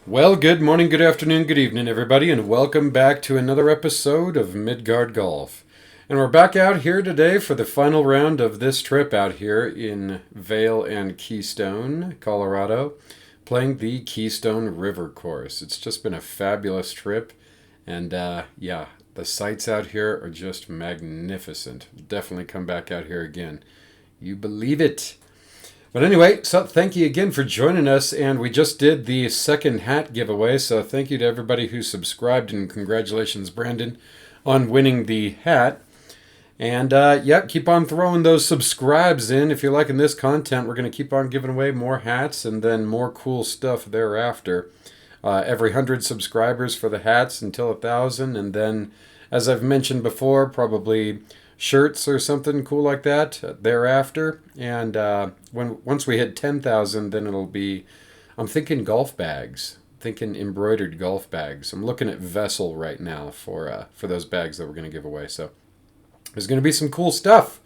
Well, good morning, good afternoon, good evening, everybody, and welcome back to another episode of Midgard Golf. And we're back out here today for the final round of this trip out here in Vail and Keystone, Colorado, playing the Keystone River course. It's just been a fabulous trip, and yeah, the sights out here are just magnificent. Definitely come back out here again. You believe it. But anyway, so thank you again for joining us, and we just did the second hat giveaway, so thank you to everybody who subscribed, and congratulations, Brandon, on winning the hat. And yeah, keep on throwing those subscribes in. If you're liking this content, we're going to keep on giving away more hats and then more cool stuff thereafter. Every 100 subscribers for the hats until 1,000, and then, as I've mentioned before, probably shirts or something cool like that thereafter. And once we hit 10,000, then it'll be, I'm thinking golf bags, thinking embroidered golf bags. I'm looking at Vessel right now for those bags that we're going to give away. So there's going to be some cool stuff.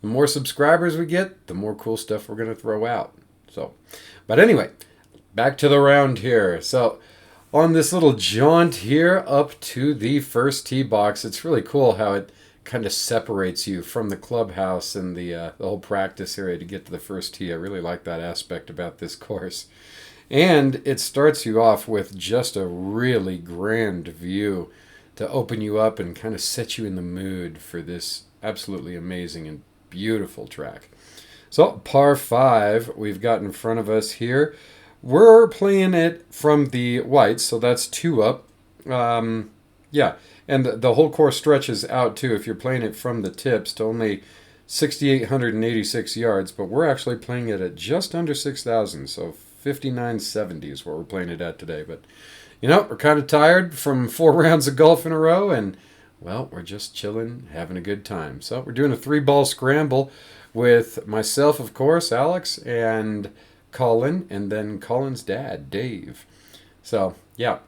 The more subscribers we get, the more cool stuff we're going to throw out. So, but anyway, back to the round here. So on this little jaunt here up to the first tee box, it's really cool how it kind of separates you from the clubhouse and the whole practice area to get to the first tee. I really like that aspect about this course. And it starts you off with just a really grand view to open you up and kind of set you in the mood for this absolutely amazing and beautiful track. So par 5 we've got in front of us here. We're playing it from the whites, so that's 2 up. Yeah, and the whole course stretches out too. If you're playing it from the tips to only 6,886 yards, but we're actually playing it at just under 6,000, so 5,970 is what we're playing it at today. But you know, we're kind of tired from 4 rounds of golf in a row, and well, we're just chilling, having a good time. So we're doing a 3-ball scramble with myself, of course, Alex, and Colin, and then Colin's dad, Dave. So yeah.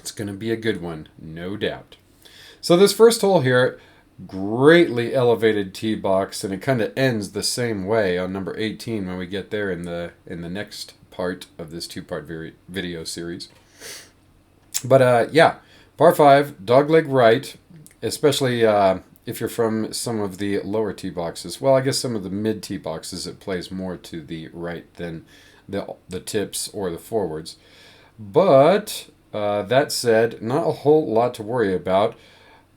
It's going to be a good one, no doubt. So this first hole here, greatly elevated tee box, and it kind of ends the same way on number 18 when we get there in the next part of this 2-part video series. But yeah, par 5, dogleg right, especially if you're from some of the lower tee boxes. Well, I guess some of the mid tee boxes, it plays more to the right than the tips or the forwards. But that said, not a whole lot to worry about.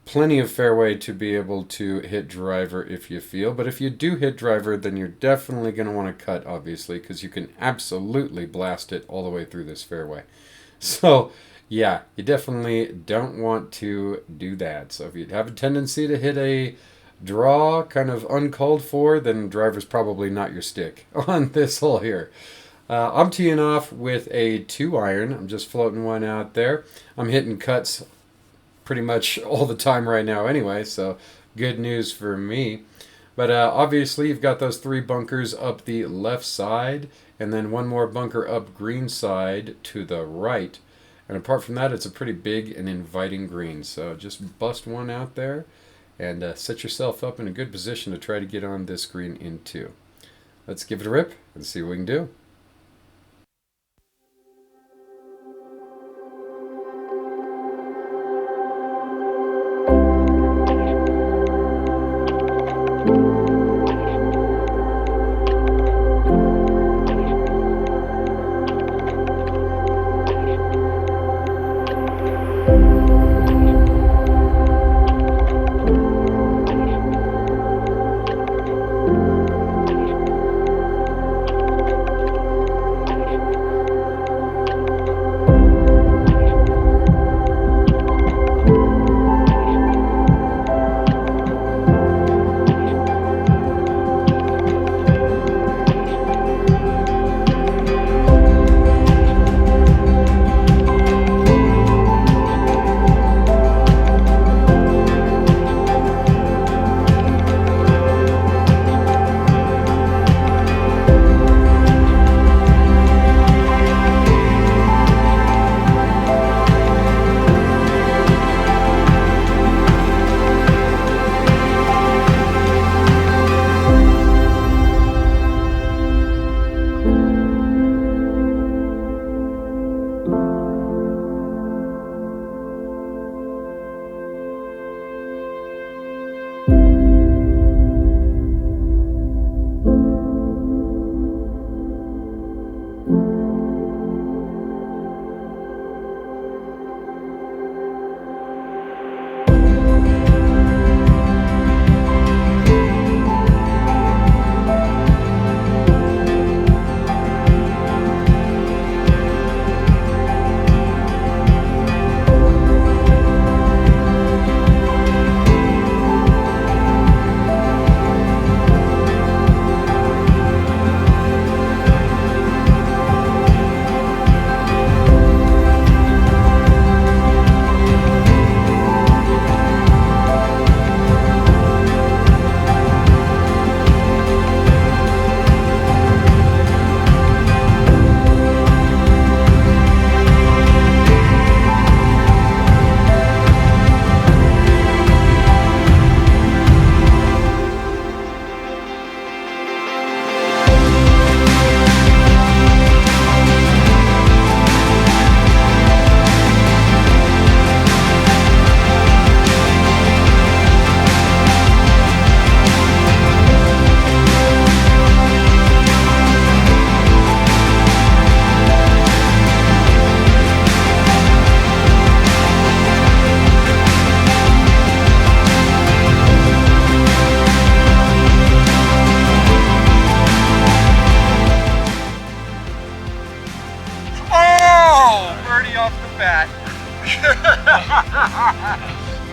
Plenty of fairway to be able to hit driver if you feel. But if you do hit driver, then you're definitely going to want to cut, obviously, because you can absolutely blast it all the way through this fairway. So, yeah, you definitely don't want to do that. So if you have a tendency to hit a draw kind of uncalled for, then driver's probably not your stick on this hole here. I'm teeing off with a 2-iron. I'm just floating one out there. I'm hitting cuts pretty much all the time right now anyway, so good news for me. But obviously you've got those 3 bunkers up the left side, and then 1 more bunker up green side to the right. And apart from that, it's a pretty big and inviting green. So just bust one out there and set yourself up in a good position to try to get on this green in 2. Let's give it a rip and see what we can do.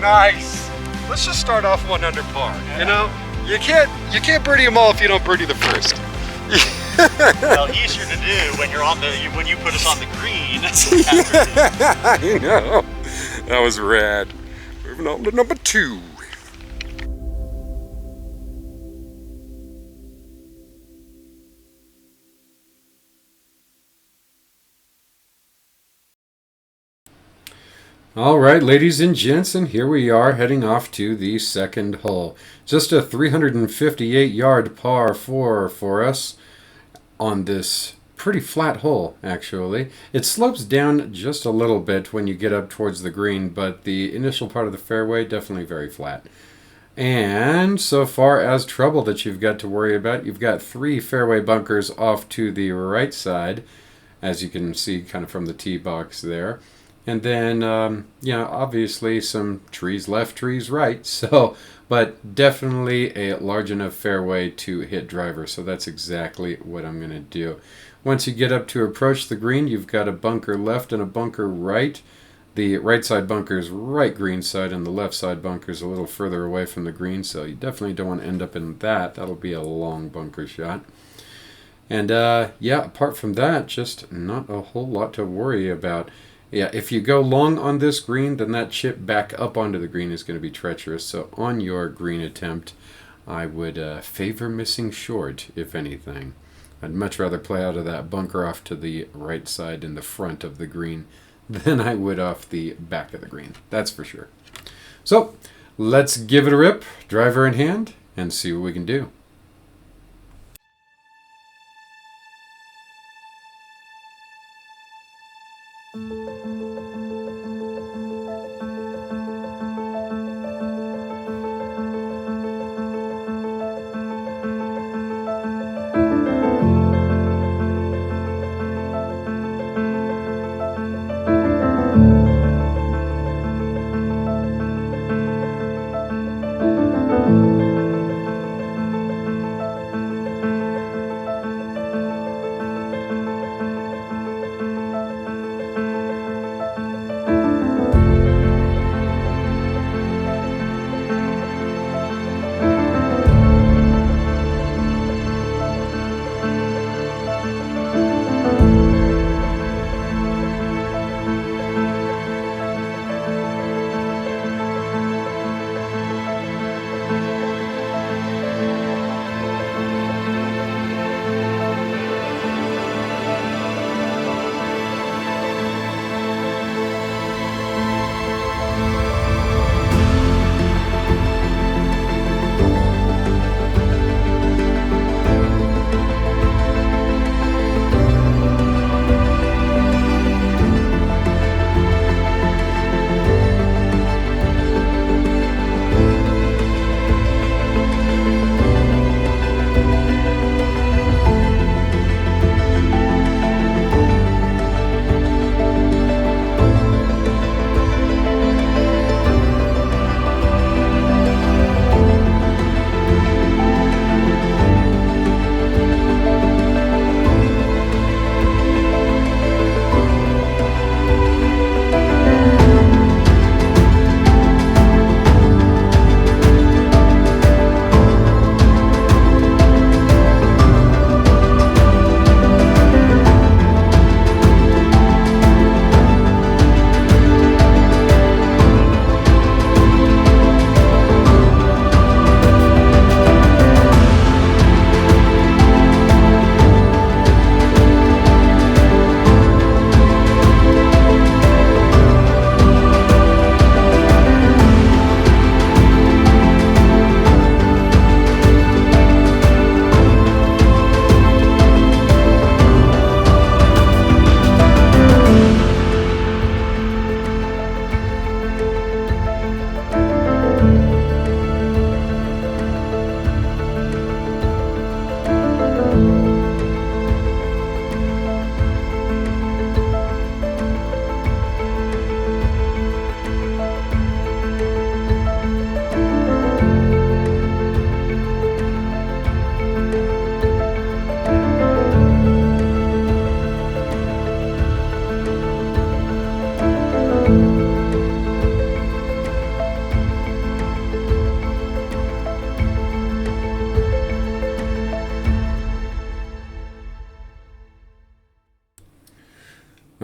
Nice. Let's just start off 1 under par. You know, you can't birdie them all if you don't birdie the first. Well, easier to do when when you put us on the green. I know. That was rad. Moving on to number 2. All right, ladies and gents, and here we are heading off to the second hole. Just a 358-yard par 4 for us on this pretty flat hole, actually. It slopes down just a little bit when you get up towards the green, but the initial part of the fairway, definitely very flat. And so far as trouble that you've got to worry about, you've got 3 fairway bunkers off to the right side, as you can see kind of from the tee box there. And then, obviously some trees left, trees right. So, but definitely a large enough fairway to hit driver. So that's exactly what I'm going to do. Once you get up to approach the green, you've got a bunker left and a bunker right. The right side bunker is right green side, and the left side bunker is a little further away from the green. So you definitely don't want to end up in that. That'll be a long bunker shot. And apart from that, just not a whole lot to worry about. Yeah, if you go long on this green, then that chip back up onto the green is going to be treacherous. So on your green attempt, I would favor missing short, if anything. I'd much rather play out of that bunker off to the right side in the front of the green than I would off the back of the green. That's for sure. So let's give it a rip, driver in hand, and see what we can do.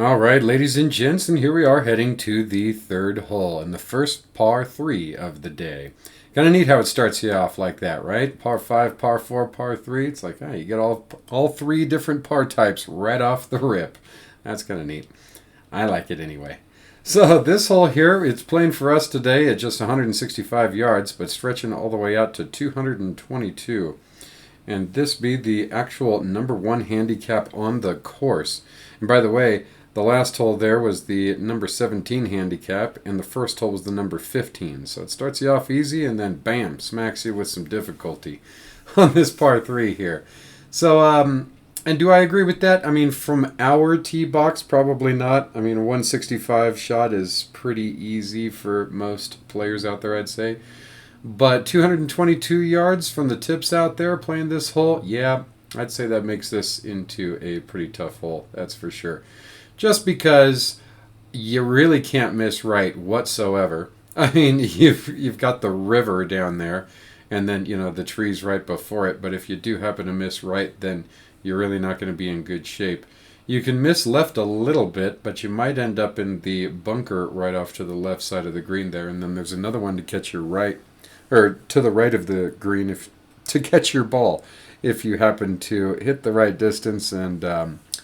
All right, ladies and gents, and here we are heading to the third hole and the first par 3 of the day. Kind of neat how it starts you off like that, right? Par 5, par 4, par 3. It's like, you get all three different par types right off the rip. That's kind of neat. I like it anyway. So this hole here, it's playing for us today at just 165 yards, but stretching all the way out to 222. And this be the actual number 1 handicap on the course. And by the way, the last hole there was the number 17 handicap, and the first hole was the number 15. So it starts you off easy, and then bam, smacks you with some difficulty on this par 3 here. So, and do I agree with that? I mean, from our tee box, probably not. I mean, a 165 shot is pretty easy for most players out there, I'd say. But 222 yards from the tips out there playing this hole, yeah, I'd say that makes this into a pretty tough hole, that's for sure. Just because you really can't miss right whatsoever. I mean, you've got the river down there, and then, the trees right before it. But if you do happen to miss right, then you're really not going to be in good shape. You can miss left a little bit, but you might end up in the bunker right off to the left side of the green there. And then there's another one to catch your right, or to the right of the green to catch your ball if you happen to hit the right distance and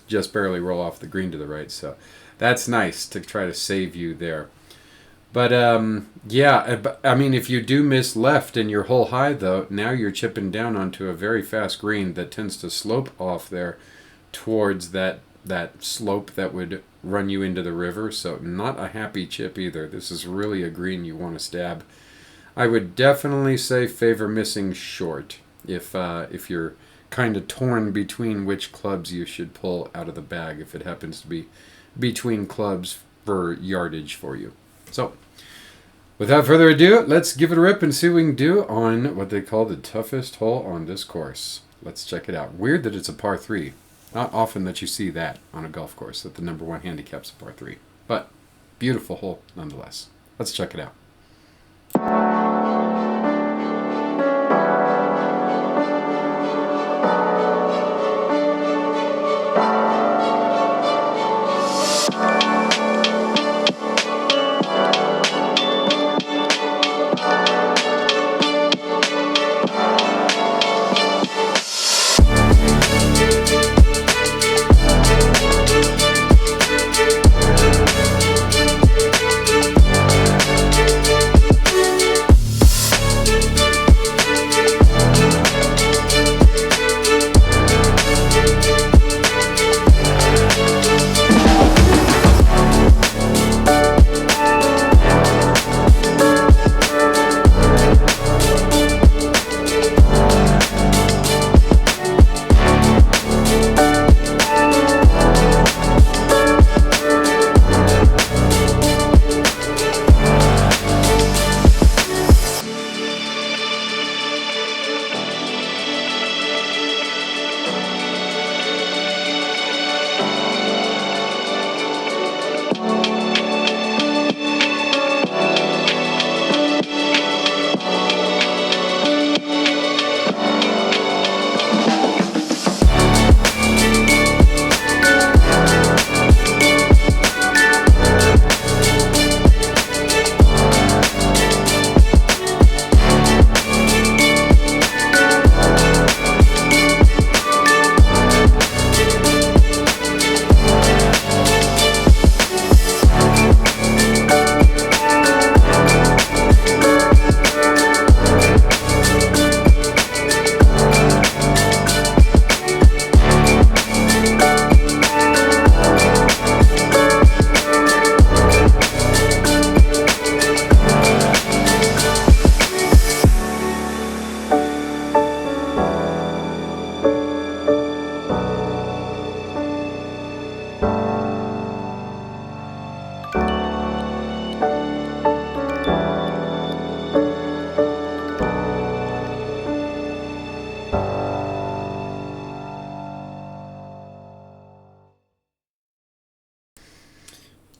just barely roll off the green to the right. So that's nice to try to save you there. But I mean, if you do miss left in your hole high, though, now you're chipping down onto a very fast green that tends to slope off there towards that slope that would run you into the river. So not a happy chip either. This is really a green you want to stab. I would definitely say favor missing short if you're kind of torn between which clubs you should pull out of the bag if it happens to be between clubs for yardage for you. So, without further ado, let's give it a rip and see what we can do on what they call the toughest hole on this course. Let's check it out. Weird that it's a par 3. Not often that you see that on a golf course, that the number 1 handicap's a par 3. But, beautiful hole nonetheless. Let's check it out.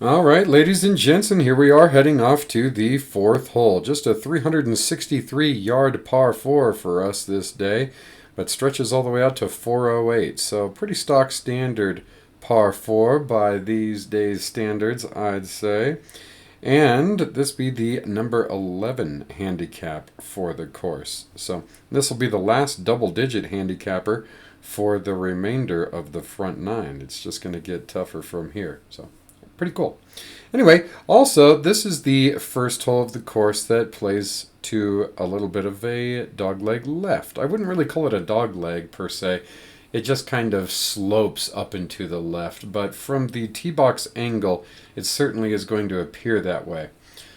All right, ladies and gents, and here we are heading off to the fourth hole. Just a 363-yard par 4 for us this day, but stretches all the way out to 408. So pretty stock standard par 4 by these days' standards, I'd say. And this be the number 11 handicap for the course. So this will be the last double-digit handicapper for the remainder of the front 9. It's just going to get tougher from here. So pretty cool. Anyway, also, this is the first hole of the course that plays to a little bit of a dogleg left. I wouldn't really call it a dogleg per se. It just kind of slopes up and to the left, but from the tee box angle, it certainly is going to appear that way.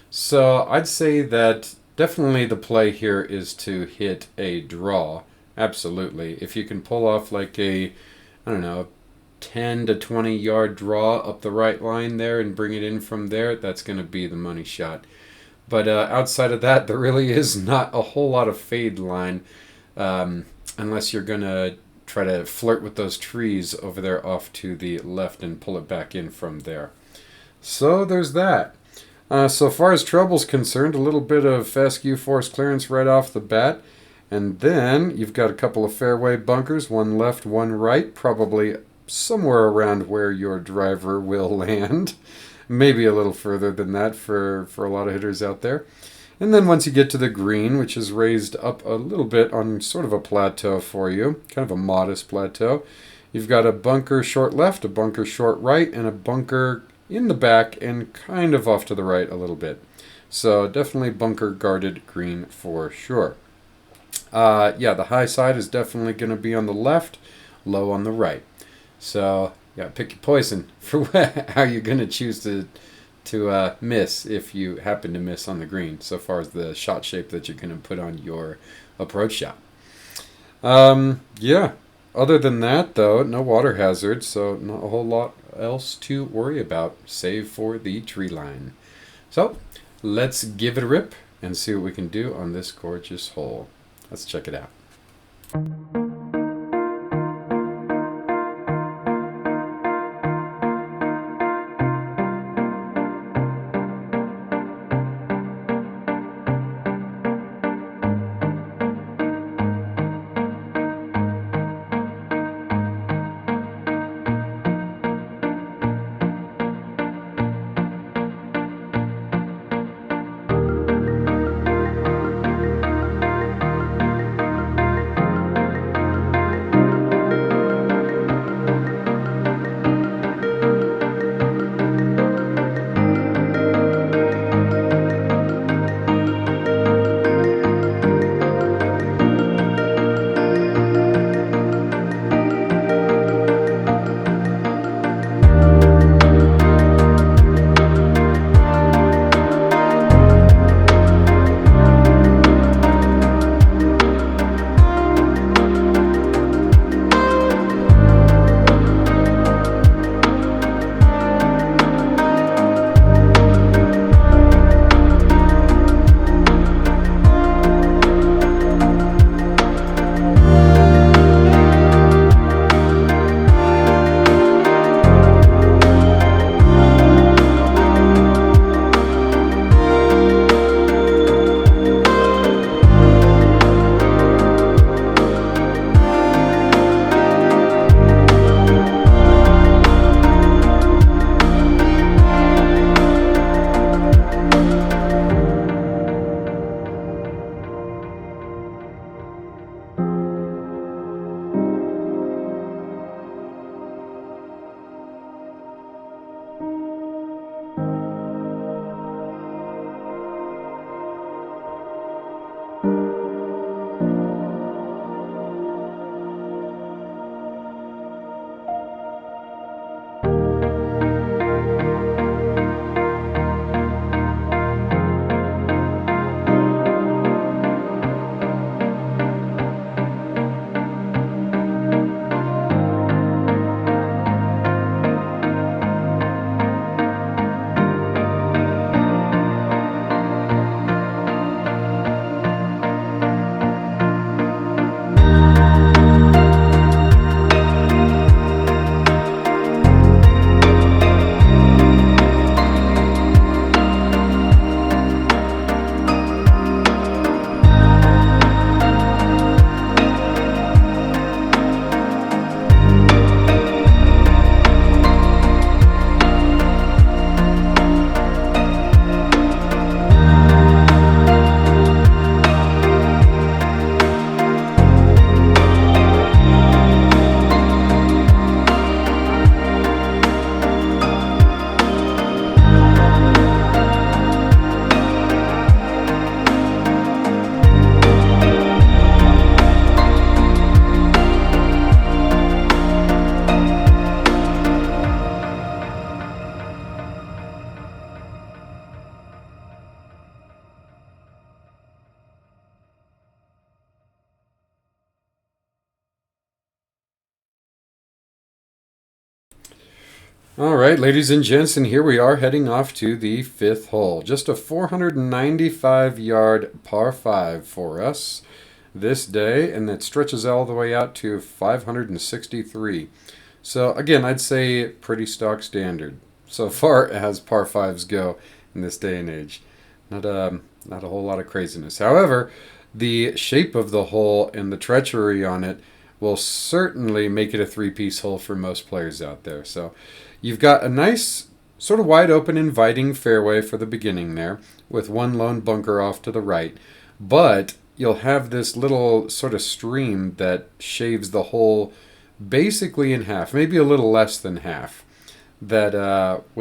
So I'd say that definitely the play here is to hit a draw. Absolutely. If you can pull off like a, I don't know, 10 to 20 yard draw up the right line there and bring it in from there, that's going to be the money shot. But outside of that, there really is not a whole lot of fade line unless you're going to try to flirt with those trees over there off to the left and pull it back in from there. So there's that. So far as trouble's concerned, a little bit of fescue force clearance right off the bat. And then you've got a couple of fairway bunkers, one left, one right, probably somewhere around where your driver will land. Maybe a little further than that for a lot of hitters out there. And then once you get to the green, which is raised up a little bit on sort of a plateau for you, kind of a modest plateau, you've got a bunker short left, a bunker short right, and a bunker in the back and kind of off to the right a little bit. So definitely bunker guarded green for sure. The high side is definitely going to be on the left, low on the right. So yeah, pick your poison for how you're going to choose to miss if you happen to miss on the green, so far as the shot shape that you're going to put on your approach shot. Other than that, though, no water hazard, so not a whole lot else to worry about, save for the tree line. So let's give it a rip and see what we can do on this gorgeous hole. Let's check it out. All right, ladies and gents, and here we are heading off to the fifth hole. Just a 495-yard par 5 for us this day, and it stretches all the way out to 563. So again, I'd say pretty stock standard so far as par 5s go in this day and age. Not a whole lot of craziness. However, the shape of the hole and the treachery on it will certainly make it a three-piece hole for most players out there. So you've got a nice sort of wide open inviting fairway for the beginning there with one lone bunker off to the right, but you'll have this little sort of stream that shaves the hole basically in half, maybe a little less than half. That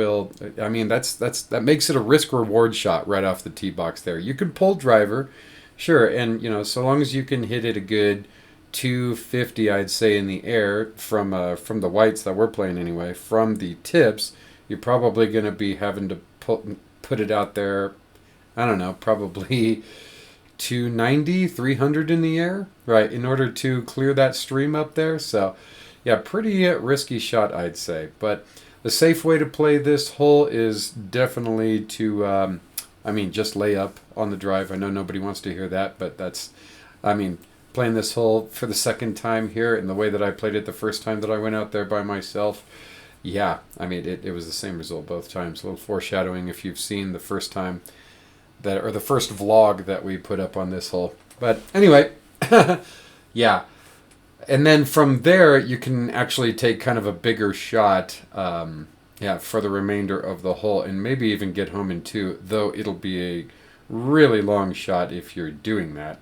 that makes it a risk reward shot right off the tee box there. You can pull driver, sure, and so long as you can hit it a good 250, I'd say, in the air from the whites that we're playing anyway. From the tips, you're probably going to be having to put it out there. I don't know, probably 290, 300 in the air, right, in order to clear that stream up there. So, yeah, pretty risky shot, I'd say. But the safe way to play this hole is definitely to, just lay up on the drive. I know nobody wants to hear that, but playing this hole for the second time here and the way that I played it the first time that I went out there by myself, yeah, it was the same result both times. A little foreshadowing if you've seen the first time or the first vlog that we put up on this hole. But anyway, yeah. And then from there, you can actually take kind of a bigger shot, for the remainder of the hole and maybe even get home in two, though it'll be a really long shot if you're doing that.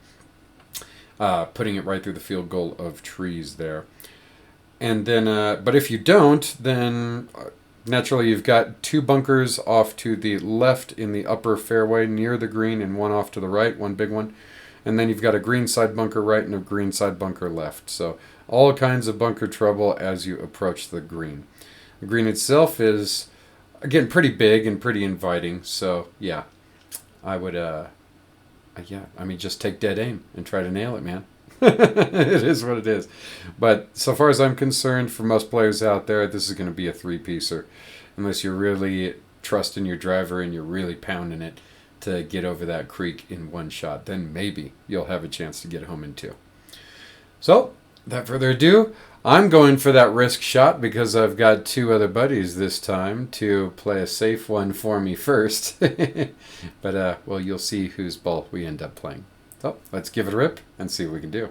Putting it right through the field goal of trees there. And then, but if you don't, then naturally you've got two bunkers off to the left in the upper fairway near the green and one off to the right, one big one. And then you've got a green side bunker right and a green side bunker left. So all kinds of bunker trouble as you approach the green. The green itself is, again, pretty big and pretty inviting. So, yeah, I would, just take dead aim and try to nail it, man. It is what it is. But so far as I'm concerned, for most players out there, this is going to be a three-piecer. Unless you're really trusting your driver and you're really pounding it to get over that creek in one shot, then maybe you'll have a chance to get home in two. So, without further ado, I'm going for that risk shot because I've got two other buddies this time to play a safe one for me first. But, you'll see whose ball we end up playing. So, let's give it a rip and see what we can do.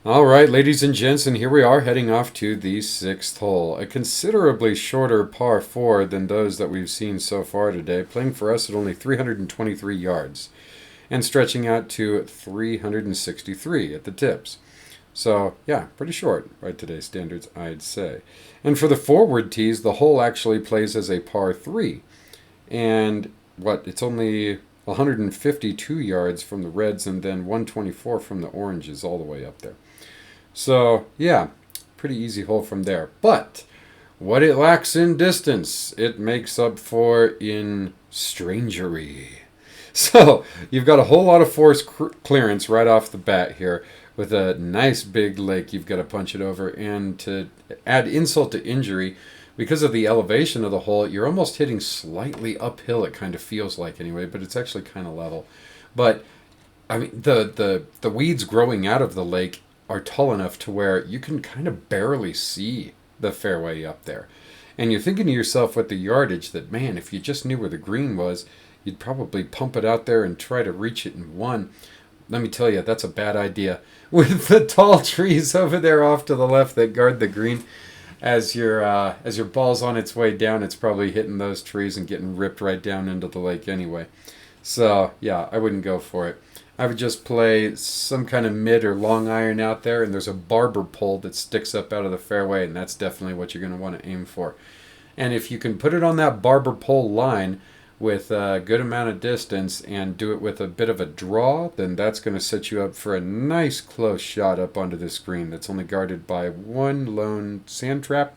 All right, ladies and gents, and here we are heading off to the sixth hole. A considerably shorter par 4 than those that we've seen so far today, playing for us at only 323 yards and stretching out to 363 at the tips. So, yeah, pretty short by today's standards, I'd say. And for the forward tees, the hole actually plays as a par 3. And it's only 152 yards from the reds and then 124 from the oranges all the way up there. So, yeah, pretty easy hole from there. But what it lacks in distance, it makes up for in strangery. So, you've got a whole lot of force clearance right off the bat here with a nice big lake you've got to punch it over. And to add insult to injury, because of the elevation of the hole, you're almost hitting slightly uphill, it kind of feels like anyway, but it's actually kind of level. But, I mean, the weeds growing out of the lake are tall enough to where you can kind of barely see the fairway up there. And you're thinking to yourself with the yardage that, man, if you just knew where the green was, you'd probably pump it out there and try to reach it in one. Let me tell you, that's a bad idea. With the tall trees over there off to the left that guard the green, as your ball's on its way down, it's probably hitting those trees and getting ripped right down into the lake anyway. So, yeah, I wouldn't go for it. I would just play some kind of mid or long iron out there, and there's a barber pole that sticks up out of the fairway, and that's definitely what you're going to want to aim for. And if you can put it on that barber pole line with a good amount of distance and do it with a bit of a draw, then that's going to set you up for a nice close shot up onto the green that's only guarded by one lone sand trap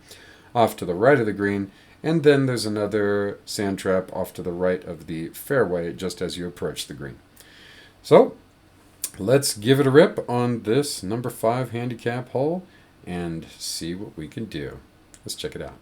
off to the right of the green, and then there's another sand trap off to the right of the fairway just as you approach the green. So, let's give it a rip on this number 5 handicap hole and see what we can do. Let's check it out.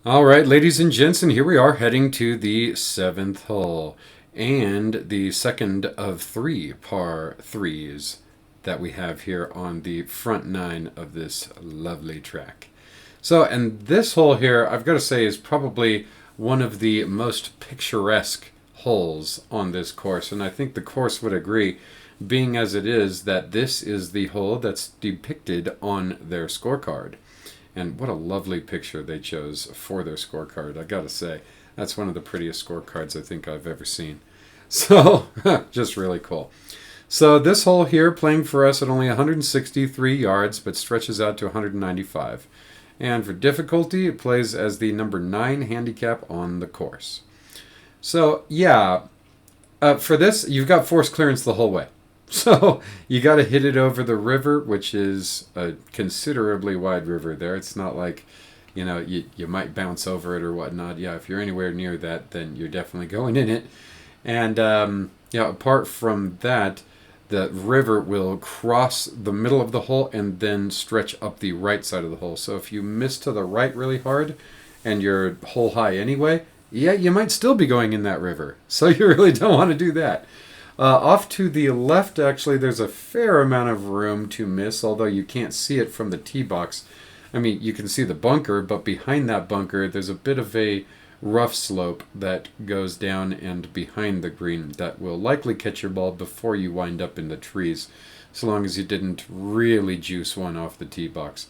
All right, ladies and gents, and here we are heading to the 7th hole and the second of 3 par 3s that we have here on the front 9 of this lovely track. So, and this hole here, I've got to say, is probably one of the most picturesque holes on this course, and I think the course would agree, being as it is that this is the hole that's depicted on their scorecard. And what a lovely picture they chose for their scorecard. I gotta say, that's one of the prettiest scorecards I think I've ever seen. So, just really cool. So this hole here, playing for us at only 163 yards, but stretches out to 195. And for difficulty, it plays as the number 9 handicap on the course. So, yeah, for this, you've got force clearance the whole way. So you got to hit it over the river, which is a considerably wide river there. It's not like, you might bounce over it or whatnot. Yeah, if you're anywhere near that, then you're definitely going in it. And, apart from that, the river will cross the middle of the hole and then stretch up the right side of the hole. So if you miss to the right really hard and you're hole high anyway, yeah, you might still be going in that river. So you really don't want to do that. Off to the left, actually, there's a fair amount of room to miss, although you can't see it from the tee box. I mean, you can see the bunker, but behind that bunker, there's a bit of a rough slope that goes down and behind the green that will likely catch your ball before you wind up in the trees, so long as you didn't really juice one off the tee box.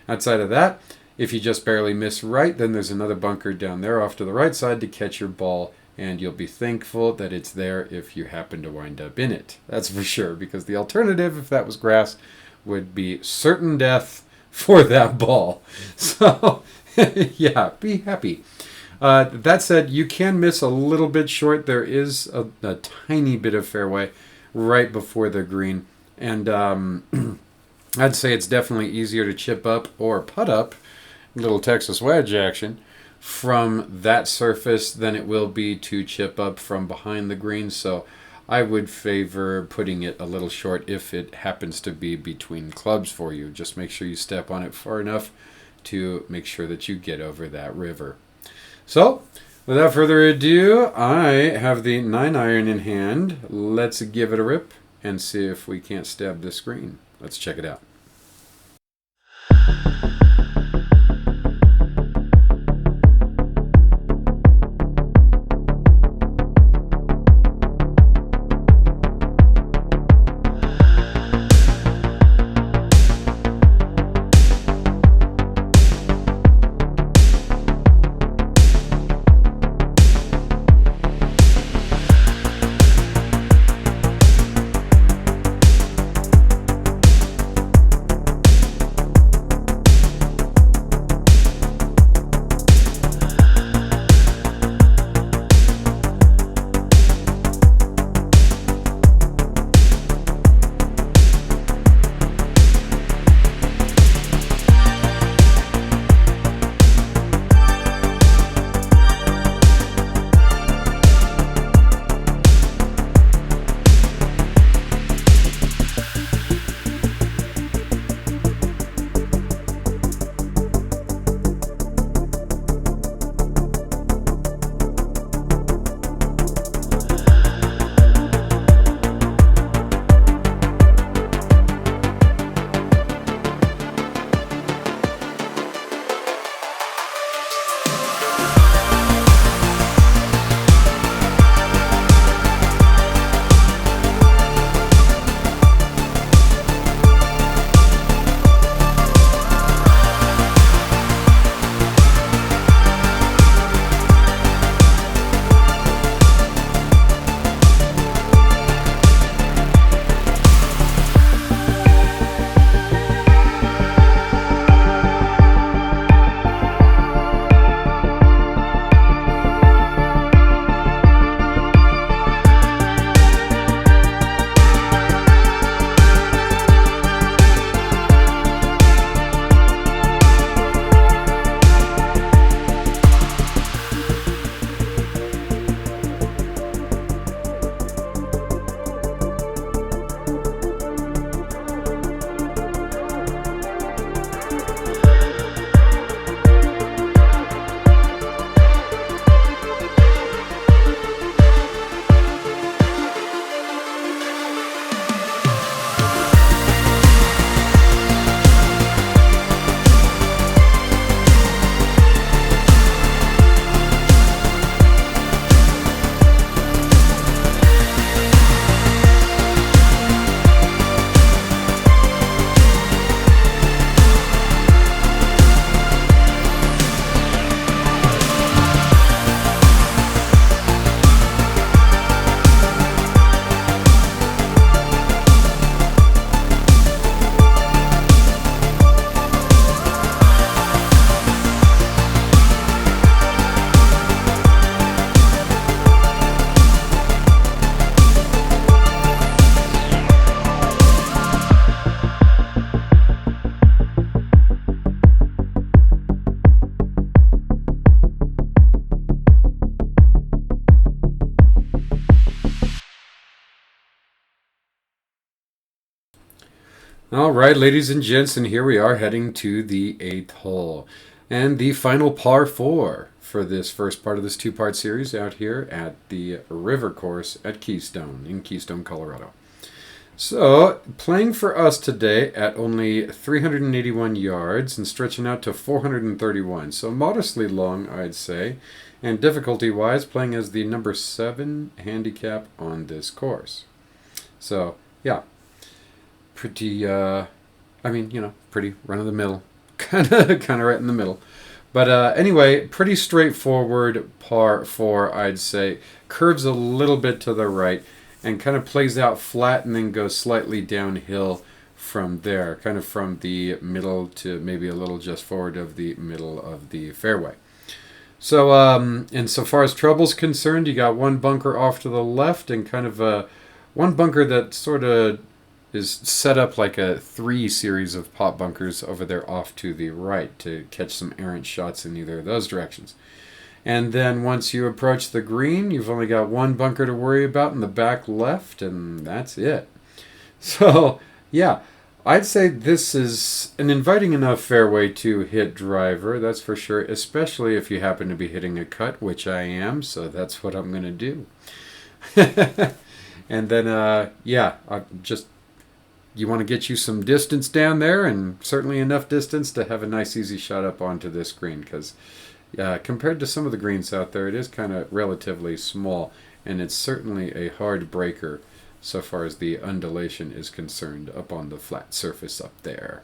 Outside of that, if you just barely miss right, then there's another bunker down there off to the right side to catch your ball, and you'll be thankful that it's there if you happen to wind up in it. That's for sure, because the alternative, if that was grass, would be certain death for that ball. So, yeah, be happy. That said, you can miss a little bit short. There is a tiny bit of fairway right before the green. And I'd say it's definitely easier to chip up or putt up, little Texas wedge action, from that surface than it will be to chip up from behind the green. So I would favor putting it a little short if it happens to be between clubs for you. Just make sure you step on it far enough to make sure that you get over that river. So, without further ado, I have the 9-iron in hand. Let's give it a rip and see if we can't stab this green. Let's check it out. All right, ladies and gents, and here we are heading to the eighth hole and the final par four for this first part of this two-part series out here at the River Course at Keystone in Keystone, Colorado. So, playing for us today at only 381 yards and stretching out to 431, so modestly long, I'd say, and difficulty-wise, playing as the number 7 handicap on this course. So, yeah, pretty pretty run of the mill, kind of right in the middle. But anyway, pretty straightforward par four, I'd say. Curves a little bit to the right and kind of plays out flat and then goes slightly downhill from there, kind of from the middle to maybe a little just forward of the middle of the fairway. So, and so far as trouble's concerned, you got one bunker off to the left and kind of one bunker that sort of is set up like a 3 series of pot bunkers over there off to the right to catch some errant shots in either of those directions. And then once you approach the green, you've only got one bunker to worry about in the back left, and that's it. So, yeah, I'd say this is an inviting enough fairway to hit driver, that's for sure, especially if you happen to be hitting a cut, which I am, so that's what I'm going to do. And then, yeah, I just you want to get you some distance down there, and certainly enough distance to have a nice easy shot up onto this green, because compared to some of the greens out there, it is kind of relatively small, and it's certainly a hard breaker so far as the undulation is concerned up on the flat surface up there.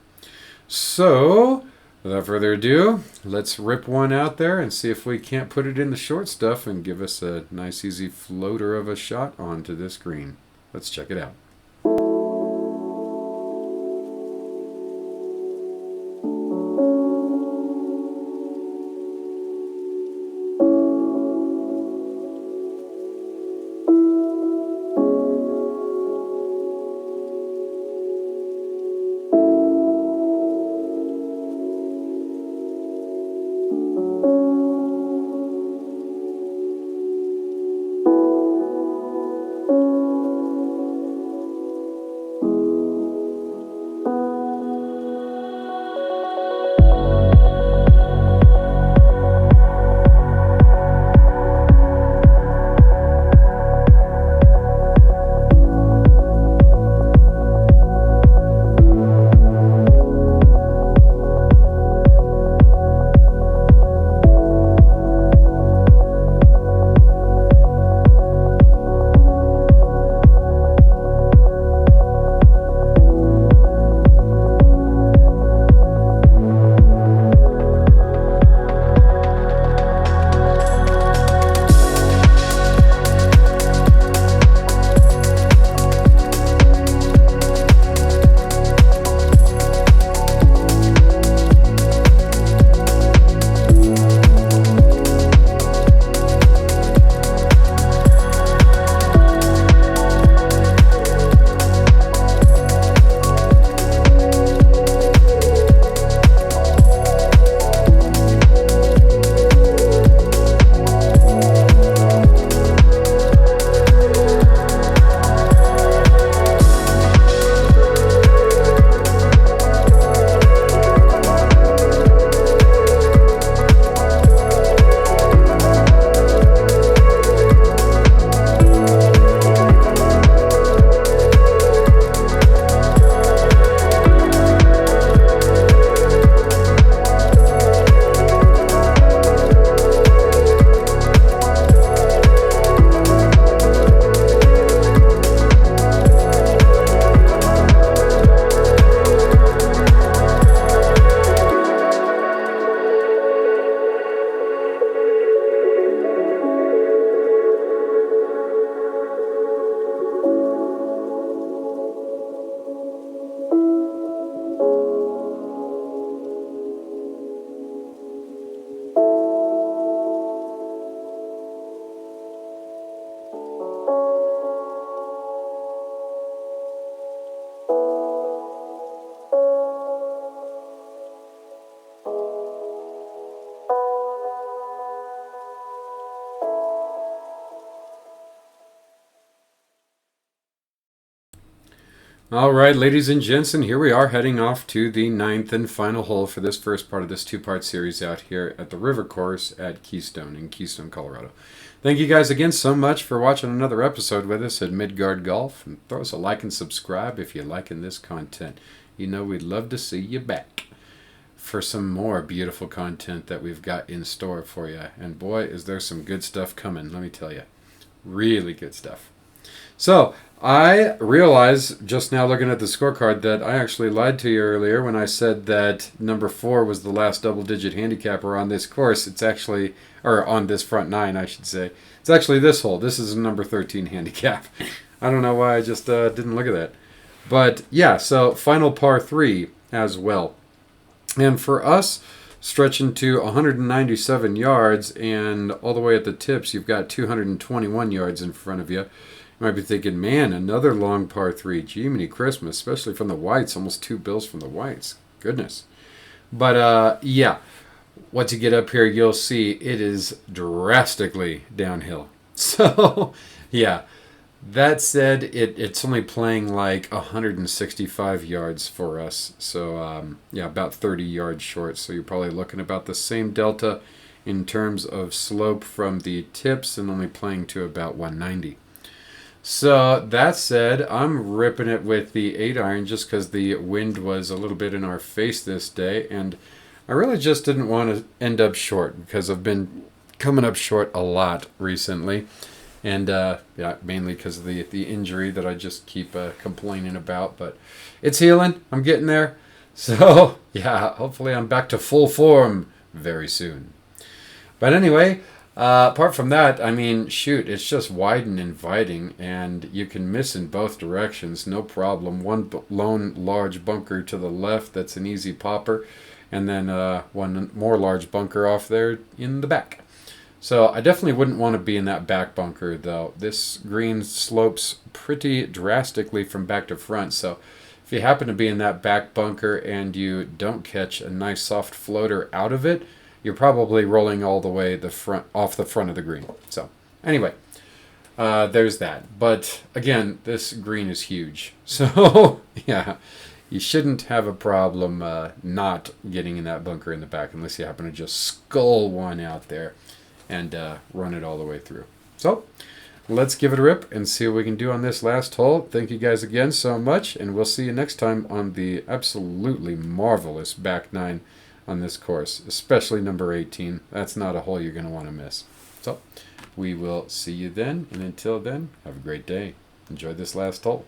So, without further ado, let's rip one out there and see if we can't put it in the short stuff and give us a nice easy floater of a shot onto this green. Let's check it out. All right, ladies and gents, and here we are heading off to the ninth and final hole for this first part of this two-part series out here at the River Course at Keystone in Keystone, Colorado. Thank you guys again so much for watching another episode with us at Midgard Golf. And throw us a like and subscribe if you're liking this content. You know we'd love to see you back for some more beautiful content that we've got in store for you. And boy, is there some good stuff coming, let me tell you. Really good stuff. So, I realized just now looking at the scorecard that I actually lied to you earlier when I said that number 4 was the last double-digit handicapper on this course. It's actually, or on this front 9, I should say. It's actually this hole. This is a number 13 handicap. I don't know why I just didn't look at that. But, yeah, so final par 3 as well. And for us, stretching to 197 yards, and all the way at the tips, you've got 221 yards in front of you. You might be thinking, man, another long par 3. Jiminy Christmas, especially from the whites. Almost 2 bills from the whites. Goodness. But, yeah, once you get up here, you'll see it is drastically downhill. So, yeah. That said, it's only playing like 165 yards for us. So, yeah, about 30 yards short. So you're probably looking about the same delta in terms of slope from the tips and only playing to about 190. So, that said, I'm ripping it with the 8-iron just because the wind was a little bit in our face this day. And I really just didn't want to end up short because I've been coming up short a lot recently. And, yeah, mainly because of the injury that I just keep complaining about. But it's healing. I'm getting there. So, yeah, hopefully I'm back to full form very soon. But anyway, apart from that, I mean, shoot, it's just wide and inviting. And you can miss in both directions, no problem. One lone large bunker to the left, that's an easy popper. And then one more large bunker off there in the back. So I definitely wouldn't want to be in that back bunker, though. This green slopes pretty drastically from back to front. So if you happen to be in that back bunker and you don't catch a nice soft floater out of it, you're probably rolling all the way off the front of the green. So anyway, there's that. But again, this green is huge. So yeah, you shouldn't have a problem not getting in that bunker in the back unless you happen to just skull one out there and run it all the way through. So, let's give it a rip and see what we can do on this last hole. Thank you guys again so much, and we'll see you next time on the absolutely marvelous back 9 on this course, especially number 18. That's not a hole you're going to want to miss. So, we will see you then, and until then, have a great day. Enjoy this last hole.